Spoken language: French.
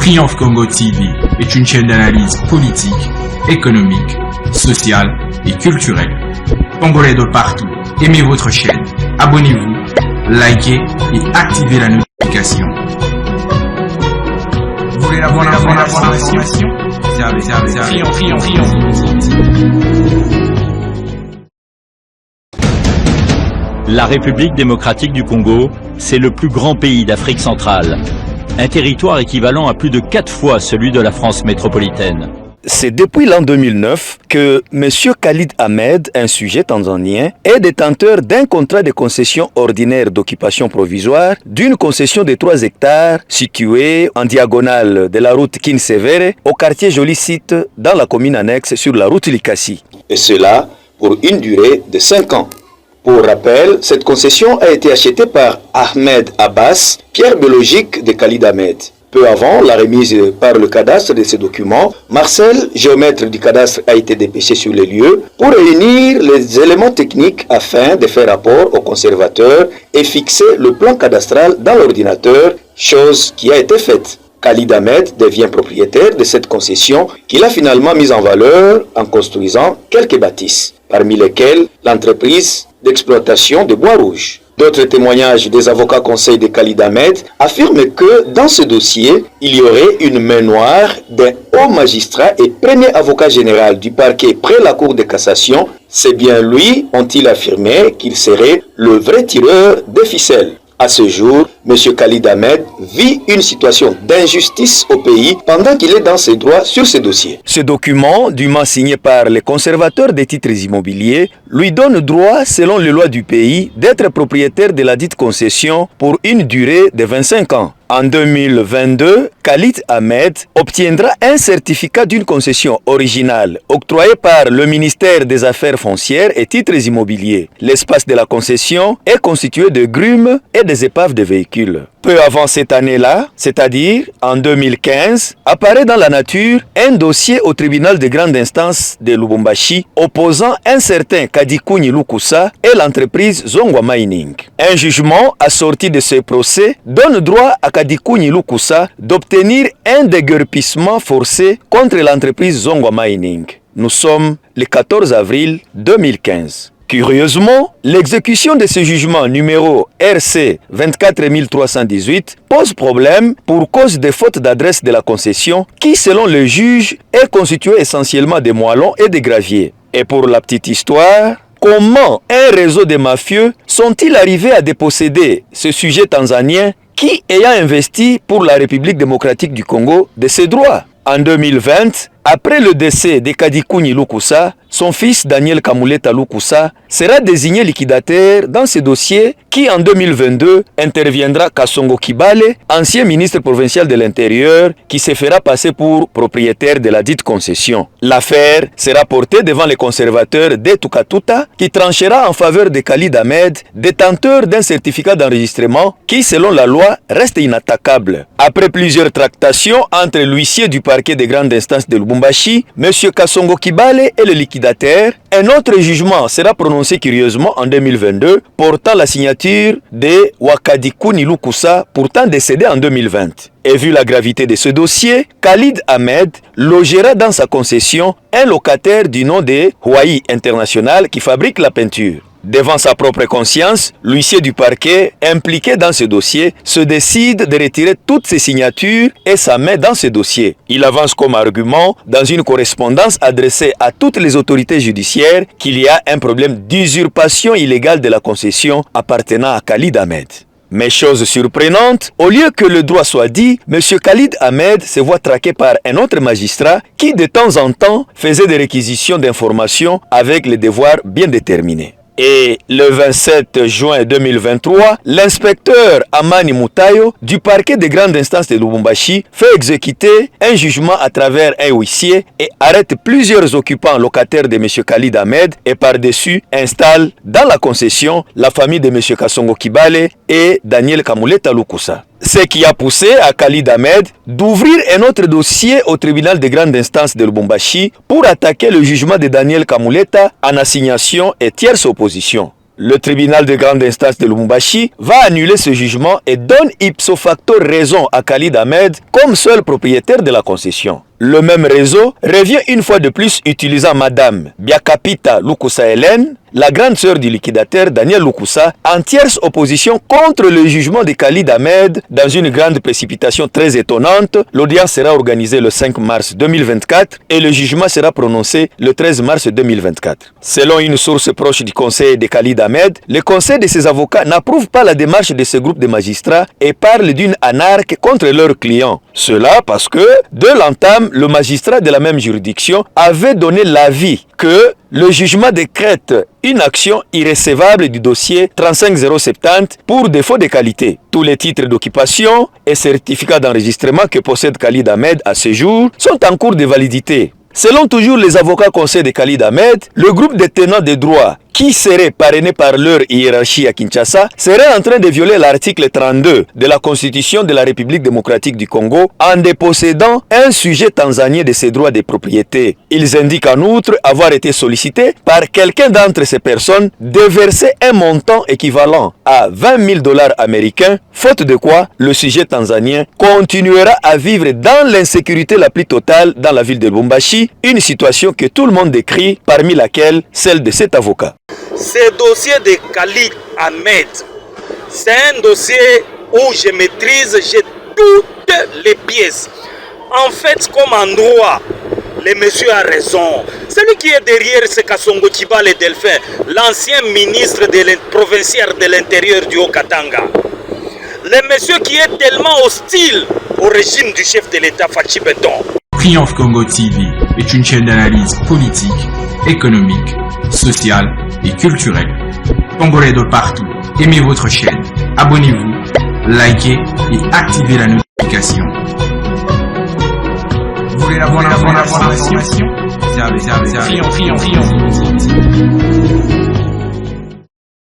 Triomphe Congo TV est une chaîne d'analyse politique, économique, sociale et culturelle. Congolais de partout, aimez votre chaîne, abonnez-vous, likez et activez la notification. Vous voulez la information? La République démocratique du Congo, c'est le plus grand pays d'Afrique centrale. Un territoire équivalent à plus de 4 fois celui de la France métropolitaine. C'est depuis l'an 2009 que M. Khalid Ahmed, un sujet tanzanien, est détenteur d'un contrat de concession ordinaire d'occupation provisoire d'une concession de 3 hectares située en diagonale de la route Kinsevere au quartier Joli Site dans la commune annexe sur la route Likasi. Et cela pour une durée de 5 ans. Pour rappel, cette concession a été achetée par Ahmed Abbas, pierre biologique de Khalid Ahmed. Peu avant la remise par le cadastre de ces documents, Marcel, géomètre du cadastre, a été dépêché sur les lieux pour réunir les éléments techniques afin de faire rapport au conservateur et fixer le plan cadastral dans l'ordinateur, chose qui a été faite. Khalid Ahmed devient propriétaire de cette concession qu'il a finalement mise en valeur en construisant quelques bâtisses, parmi lesquelles l'entreprise d'exploitation de bois rouge. D'autres témoignages des avocats conseils de Khalid Ahmed affirment que dans ce dossier, il y aurait une main noire d'un haut magistrat et premier avocat général du parquet près la Cour de cassation. C'est bien lui, ont-ils affirmé, qu'il serait le vrai tireur des ficelles. À ce jour, M. Khalid Ahmed vit une situation d'injustice au pays pendant qu'il est dans ses droits sur ce dossier. Ce document, dûment signé par les conservateurs des titres immobiliers, lui donne droit, selon les lois du pays, d'être propriétaire de la dite concession pour une durée de 25 ans. En 2022, Khalid Ahmed obtiendra un certificat d'une concession originale octroyé par le ministère des Affaires foncières et titres immobiliers. L'espace de la concession est constitué de grumes et des épaves de véhicules. Peu avant cette année-là, c'est-à-dire en 2015, apparaît dans la nature un dossier au tribunal de grande instance de Lubumbashi opposant un certain Kadikouni Lukusa et l'entreprise Zongwa Mining. Un jugement assorti de ce procès donne droit à Kadikouni Lukusa d'obtenir un déguerpissement forcé contre l'entreprise Zongwa Mining. Nous sommes le 14 avril 2015. Curieusement, l'exécution de ce jugement numéro RC 24318 pose problème pour cause des fautes d'adresse de la concession qui, selon le juge, est constituée essentiellement de moellons et de graviers. Et pour la petite histoire, comment un réseau de mafieux sont-ils arrivés à déposséder ce sujet tanzanien qui ayant investi pour la République démocratique du Congo de ses droits? En 2020, après le décès de Kadikouni Lukusa, son fils Daniel Kamuleta Lukusa sera désigné liquidateur dans ce dossier qui en 2022 interviendra Kasongo Kibale, ancien ministre provincial de l'Intérieur, qui se fera passer pour propriétaire de la dite concession. L'affaire sera portée devant les conservateurs de Tukatuta qui tranchera en faveur de Khalid Ahmed, détenteur d'un certificat d'enregistrement qui, selon la loi, reste inattaquable. Après plusieurs tractations entre l'huissier du parquet de grande instance de Lubumbashi, M. Kasongo Kibale et le liquidateur, un autre jugement sera prononcé curieusement en 2022 portant la signature de Wakadikouni Lukusa, pourtant décédé en 2020. Et vu la gravité de ce dossier, Khalid Ahmed logera dans sa concession un locataire du nom de Huawei International qui fabrique la peinture. Devant sa propre conscience, l'huissier du parquet, impliqué dans ce dossier, se décide de retirer toutes ses signatures et sa main dans ce dossier. Il avance comme argument, dans une correspondance adressée à toutes les autorités judiciaires, qu'il y a un problème d'usurpation illégale de la concession appartenant à Khalid Ahmed. Mais chose surprenante, au lieu que le droit soit dit, M. Khalid Ahmed se voit traqué par un autre magistrat qui de temps en temps faisait des réquisitions d'informations avec les devoirs bien déterminés. Et le 27 juin 2023, l'inspecteur Amani Moutayo du parquet de grande instance de Lubumbashi fait exécuter un jugement à travers un huissier et arrête plusieurs occupants locataires de M. Khalid Ahmed et par-dessus installe dans la concession la famille de M. Kasongo Kibale et Daniel Kamuleta Lukusa. Ce qui a poussé à Khalid Ahmed d'ouvrir un autre dossier au tribunal de grande instance de Lubumbashi pour attaquer le jugement de Daniel Kamuleta en assignation et tierce opposition. Le tribunal de grande instance de Lubumbashi va annuler ce jugement et donne ipso facto raison à Khalid Ahmed comme seul propriétaire de la concession. Le même réseau revient une fois de plus utilisant Madame Biakapita Lukusa Hélène, la grande sœur du liquidateur Daniel Lukusa, en tierce opposition contre le jugement de Khalid Ahmed. Dans une grande précipitation très étonnante, l'audience sera organisée le 5 mars 2024 et le jugement sera prononcé le 13 mars 2024. Selon une source proche du conseil de Khalid Ahmed, le conseil de ses avocats n'approuve pas la démarche de ce groupe de magistrats et parle d'une anarque contre leurs clients. Cela parce que, de l'entame, le magistrat de la même juridiction avait donné l'avis que le jugement décrète une action irrécevable du dossier 35070 pour défaut de qualité. Tous les titres d'occupation et certificats d'enregistrement que possède Khalid Ahmed à ce jour sont en cours de validité. Selon toujours les avocats conseils de Khalid Ahmed, le groupe des tenants des droits qui serait parrainé par leur hiérarchie à Kinshasa serait en train de violer l'article 32 de la Constitution de la République démocratique du Congo en dépossédant un sujet tanzanien de ses droits de propriété. Ils indiquent en outre avoir été sollicités par quelqu'un d'entre ces personnes de verser un montant équivalent à 20 000 $ américains, faute de quoi le sujet tanzanien continuera à vivre dans l'insécurité la plus totale dans la ville de Lubumbashi, une situation que tout le monde décrit, parmi laquelle celle de cet avocat. Ce dossier de Khalid Ahmed, c'est un dossier où je maîtrise, j'ai toutes les pièces. En fait, comme en droit, le monsieur a raison. Celui qui est derrière, c'est Kassongo Tshibale Delphin, l'ancien ministre provincial de l'Intérieur du Haut-Katanga. Le monsieur qui est tellement hostile au régime du chef de l'État, Fachi Beton. Triomphe Congo TV est une chaîne d'analyse politique, économique, sociale et culturelle. Congolais de partout, aimez votre chaîne, abonnez-vous, likez et activez la notification. Vous voulez avoir l'information? Triomphe.